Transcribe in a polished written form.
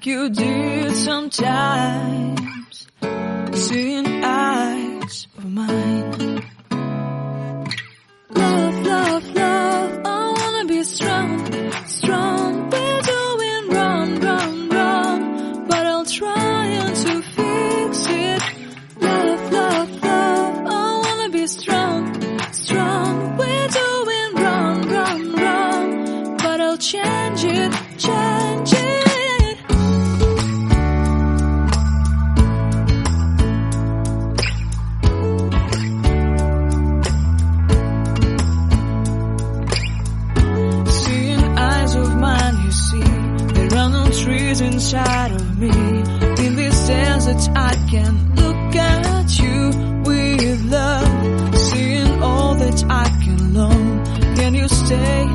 you did sometimes, seeing eyes of mine. Love, love, love, I wanna be strong, strong. We're doing wrong, wrong, wrong, but I'll try to fix it. Love, love, love, I wanna be strong, strong. We're doing wrong, wrong, wrong, but I'll change it, change it. Trees inside of me. In this desert I can look at you with love, seeing all that I can long. Can you stay